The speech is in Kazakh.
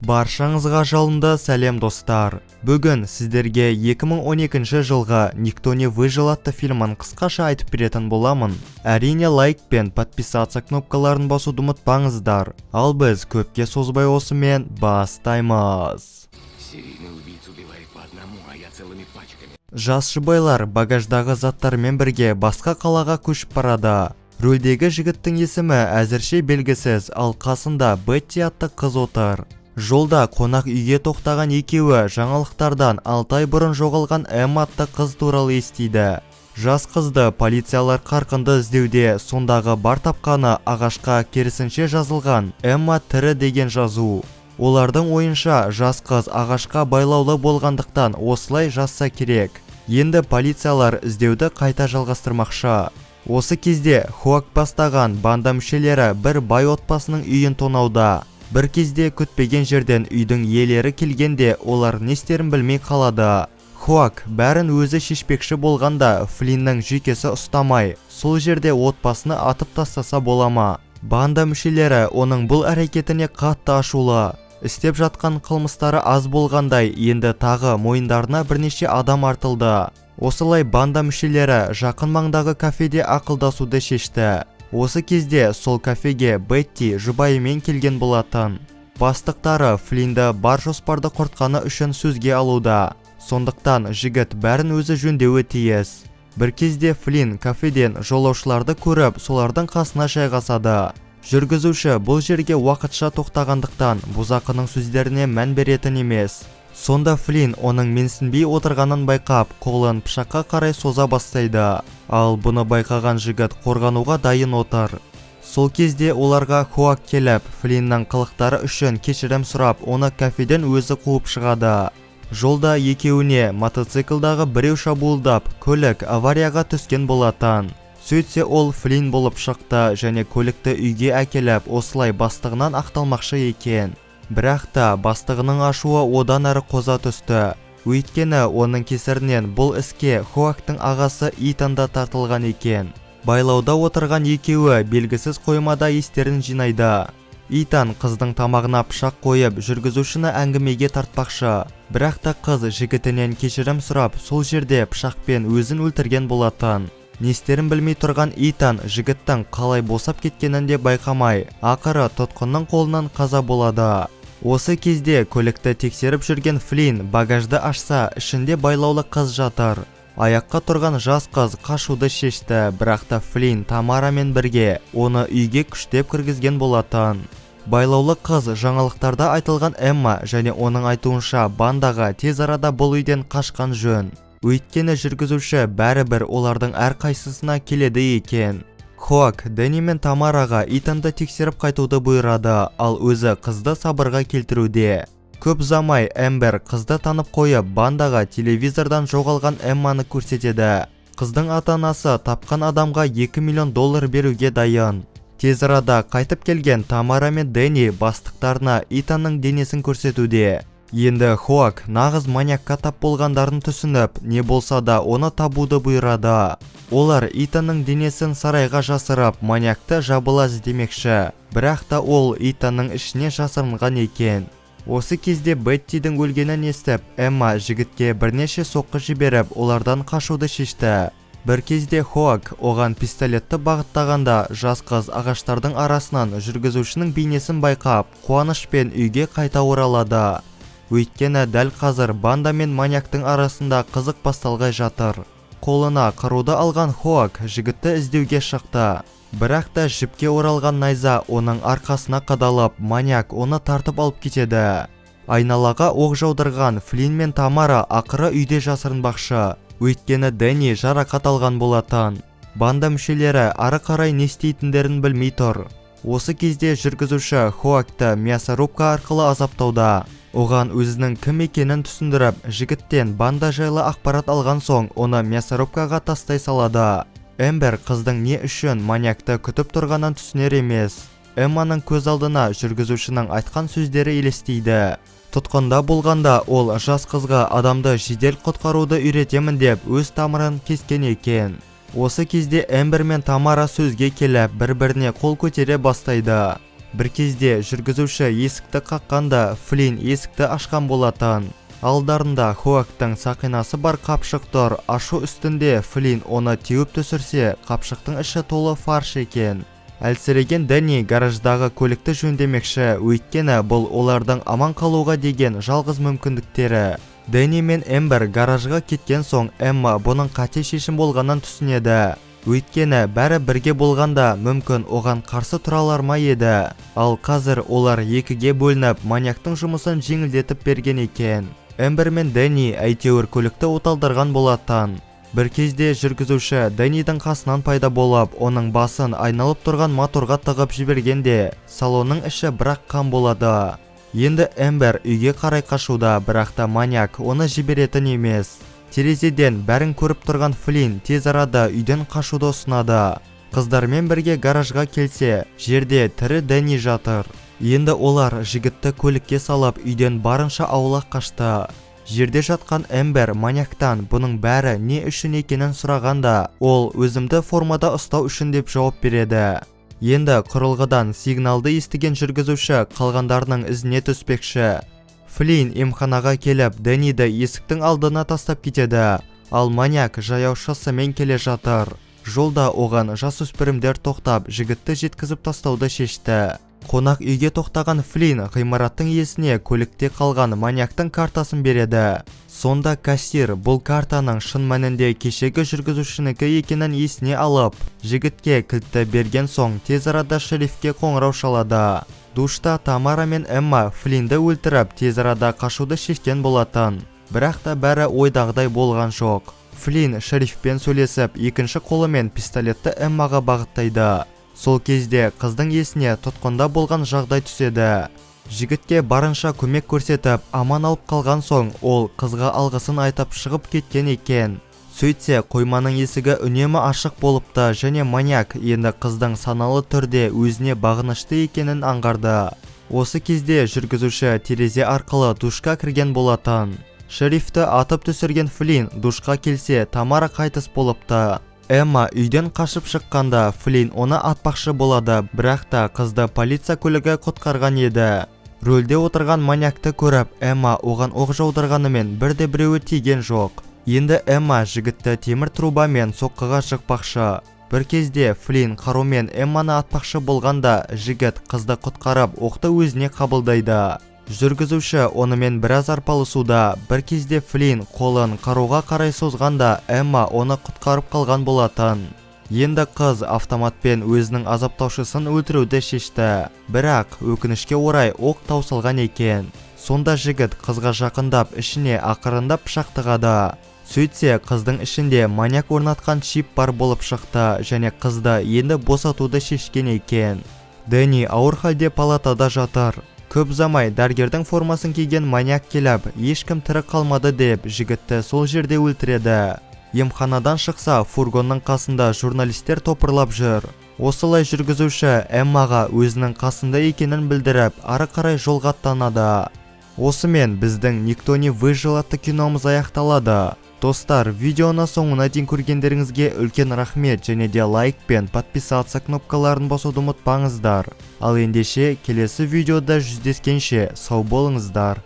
Баршаңызға жалынды сәлем достар. Бүгін сіздерге 2012 жылғы «Никто не выжил» атты фильмін қысқаша айтып беретін боламын. Әрине лайк пен подписаться кнопкаларын басуды ұмытпаңыздар. Ал біз көпке созбай осымен бастаймыз. Жас жұбайлар багаждағы заттармен бірге басқа қалаға көшіп барады. Рөлдегі жігіттің есімі әзірше белгісіз, ал қасында Бетти атты қыз отыр. Жолда қонақ үйге тоқтаған екеуі жаңалықтардан 6 ай бұрын жоғалған Эмма атты қыз туралы естиді. Жас қызды полициялар қарқынды іздеуде, сондағы бар тапқаны ағашқа керісінше жазылған «Эмма тірі» деген жазу. Олардың ойынша жас қыз ағашқа байлаулы болғандықтан осылай жазса керек. Енді полициялар іздеуді қайта жалғастырмақшы. Осы кезде Хоак бастаған банда мүшелері бір бай отбасының үйін тонауда. Бір кезде күтпеген жерден үйдің иелері келгенде олар не істерін білмей қалады. Хоак бәрін өзі шешпекші болғанда Флиннің жүйкесі ұстамай, сол жерде отбасыны атып тастаса болама. Банда мүшелері оның бұл әрекетіне қатты ашулы. Істеп жатқан қылмыстары аз болғандай, енді тағы мойындарына бірнеше адам артылды. Осылай банда мүшелері жақын маңдағы кафеде ақылдасуды шешті. Осы кезде сол кафеге Бетти жұбайымен келген болатын. Бастықтары Флинді бар жоспарды құртқаны үшін сөзге алуда. Сондықтан жігіт бәрін өзі жөндеуі тиіс. Бір кезде Флин кафеден жолаушыларды көріп, солардың қасына жайғасады. Жүргізуші бұл жерге уақытша тоқтағандықтан бұзақының сөздеріне мән беретін емес. Сонда Флин оның менсінбей отырғанын байқап, қолын пышаққа қарай соза бастайды. Ал бұны байқаған жігіт қорғануға дайын отыр. Сол кезде оларға Хоак келіп, Флиннің қылықтары үшін кешірім сұрап, оны кафеден өзі қуып шығады. Жолда екеуіне мотоциклдағы біреу шабуылдап, көлік аварияға түскен болатын. Сөйтсе ол Флин болып шықты және көлікті үйге әкеліп, осылай бастығынан ақталмақшы екен. Бірақ та бастығының ашуы одан әрі қоза түсті. Өйткені оның кесірінен бұл іске Хоактың ағасы Итан да тартылған екен. Байлауда отырған екеуі белгісіз қоймада естерін жинайды. Итан қыздың тамағына пышақ қойып, жүргізушіні әңгімеге тартпақшы. Бірақ та қыз жігітінен кешірім сұрап, сол жерде пышақпен өзін өлтірген болатын. Не істерін білмей тұрған Итан жігіттің қалай босап кеткенін де байқамай, ақыры тұтқынның қолынан қаза болады. Осы кезде көлікті тексеріп жүрген Флин багажды ашса, ішінде байлаулы қыз жатыр. Аяққа тұрған жас қыз қашуды шешті, бірақ та Флин Тамарамен бірге оны үйге күштеп кіргізген болатын. Байлаулы қыз жаңалықтарда айтылған Эмма және оның айтуынша бандаға тез арада бұл үйден қашқан жөн. Өйткені жүргізуші бәрібір олардың әрқайсысына келеді екен. Хоак Дэнни мен Тамараға Итанды тексеріп қайтуды бұйырады, ал өзі қызды сабырға келтіруде. Көп замай Эмбер қызды танып қойып, бандаға телевизордан жоғалған Эмманы көрсетеді. Қыздың ата-анасы тапқан адамға $2 миллион беруге дайын. Тез арада қайтып келген Тамара мен Дэнни бастықтарына Итанның денесін көрсетуде. Енді Хоак нағыз маньякқа тап болғандарын түсініп, не болса да оны табуды бұйырады. Олар Итанның денесін сарайға жасырып, маньякты жабыла іздемекші. Бірақ та ол Итанның ішіне жасырынған екен. Осы кезде Беттидің өлгенін естіп, Эмма жігітке бірнеше соққы жіберіп, олардан қашуды шешті. Бір кезде Хоак оған пистолетті бағыттағанда, жас қыз ағаштардың арасынан жүргізушінің бейнесін байқап, қуанышпен үйге қайта оралады. Өйткені дәл қазір банда мен маньяктың арасында қызық басталғай жатыр. Қолына қаруды алған Хоак жігітті іздеуге шықты. Бірақ та жіпке оралған найза оның арқасына қадалып, маньяк оны тартып алып кетеді. Айналаға оқ жаудырған Флин мен Тамара ақыры үйде жасырынбақшы. Өйткені Дэнни жарақат алған болатын. Банда мүшелері ары қарай не істейтіндерін білмей тұр. Осы кезде жүргізуші Хоакты мясорубка арқылы азаптауда. Оған өзінің кім екенін түсіндіріп, жігіттен банда жайлы ақпарат алған соң, оны мясорубкаға тастай салады. Эмбер қыздың не үшін маньякты күтіп тұрғанын түсінер емес. Эмманың көз алдына жүргізушінің айтқан сөздері елестейді. Тұтқында болғанда ол жас қызға адамды жедел құтқаруды үйретемін деп өз тамырын кескен екен. Осы кезде Эмбер мен Тамара сөзге келіп, бір-біріне қол көтере бастайды. Бір кезде жүргізуші есікті қаққанда Флинн есікті ашқан болатын. Алдарында Хоактың сақинасы бар қапшық тұр. Ашу үстінде Флинн оны теуіп түсірсе, қапшықтың іші толы фарш екен. Әлсіреген Дэнни гараждағы көлікті жөндемекші, өйткені бұл олардың аман қалуға деген жалғыз мүмкіндіктері. Дэнни мен Эмбер гаражға кеткен соң, Эмма бұның қате шешім болғанын түсінеді. Өйткені бәрі бірге болғанда мүмкін оған қарсы тұралар ма еді. Ал қазір олар екіге бөлініп, маньяктың жұмысын жеңілдетіп берген екен. Эмбер мен Дэнни әйтеуір көлікті оталдырған болатын. Бір кезде жүргізуші Дэннидің қасынан пайда болып, оның басын айналып тұрған моторға тығып жібергенде, салонның іші бірақ қан болады. Енді Эмбер үйге қарай қашуда, бірақ та маньяк оны жіберетін емес. Терезеден бәрін көріп тұрған Флинн тез арада үйден қашуды ұсынады. Қыздармен бірге гаражға келсе, жерде тірі Дэнни жатыр. Енді олар жігітті көлікке салып, үйден барынша аулақ қашты. Жерде жатқан Эмбер маньяктан бұның бәрі не үшін екенін сұрағанда, ол өзімді формада ұстау үшін деп жауап береді. Енді құрылғыдан сигналды естіген жүргізуші қалғандарының ізіне түспекші. Флинн емханаға келіп, Дэнниді есіктің алдына тастап кетеді, ал маньяк жаяу шоссымен келе жатыр. Жолда оған жасөспірімдер тоқтап, жігітті жеткізіп тастауды шешті. Қонақ үйге тоқтаған Флинн ғимараттың иесіне көлікте қалған маньяктың картасын береді. Сонда кассир бұл картаның шын мәнінде кешегі жүргізушінікі екенін есіне алып, жігітке кілтті берген соң тез арада шерифке қоңырау шалады. Душта Тамара мен Эмма Флиннді өлтіріп, тез арада қашуды шешкен болатын. Бірақ та бәрі ойдағыдай болған жоқ. Флинн шерифпен сөйлесіп, екінші қолымен пистолетті Эммаға бағыттайды. Сол кезде қыздың есіне тұтқында болған жағдай түседі. Жігітке барынша көмек көрсетіп, аман алып қалған соң, ол қызға алғысын айтып шығып кеткен екен. Сөйтсе, қойманың есігі үнемі ашық болыпты және маньяк енді қыздың саналы түрде өзіне бағынышты екенін аңғарды. Осы кезде жүргізуші терезе арқылы душқа кірген болатын. Шерифті атып түсірген Флинн душқа келсе, Тамара қайтыс болыпты. Эмма үйден қашып шыққанда Флинн оны атпақшы болады, бірақ та қызды полиция көлігі құтқарған еді. Рөлде отырған маньякты көріп, Эмма оған оқ жаудырғанымен бірде-біреуі тиген жоқ. Енді Эмма жігітті темір трубамен соққыға жықпақшы. Бір кезде Флинн қарумен Эмманы атпақшы болғанда, жігіт қызды құтқарып, оқты өзіне қабылдайды. Жүргізуші онымен біраз арпалысуда. Бір кезде Флинн қолын қаруға қарай созғанда, Эмма оны құтқарып қалған болатын. Енді қыз автоматпен өзінің азаптаушысын өлтіруді шешті. Бірақ өкінішке орай оқ таусылған екен. Сонда жігіт қызға жақындап, ішіне ақырындап пышақ тығады. Сөйтсе, қыздың ішінде маньяк орнатқан чип бар болып шықты және қызды енді босатуды шешкен екен. Дэнни ауыр халде палатада жатыр. Көп замай дәрігердің формасын киген маньяк келіп, ешкім тірі қалмады деп жігітті сол жерде өлтіреді. Емханадан шықса, фургонның қасында журналистер топырлап жүр. Осылай жүргізуші Эммаға өзінің қасында екенін білдіріп, ары қарай жолға аттанады. Осымен біздің «Никто не выжил» атты киномыз аяқталады. Достар, видеоны соңына дейін көргендеріңізге үлкен рахмет және де лайк пен подписаться кнопкаларын басуды ұмытпаңыздар. Ал ендеше келесі видеода жүздескенше сау болыңыздар.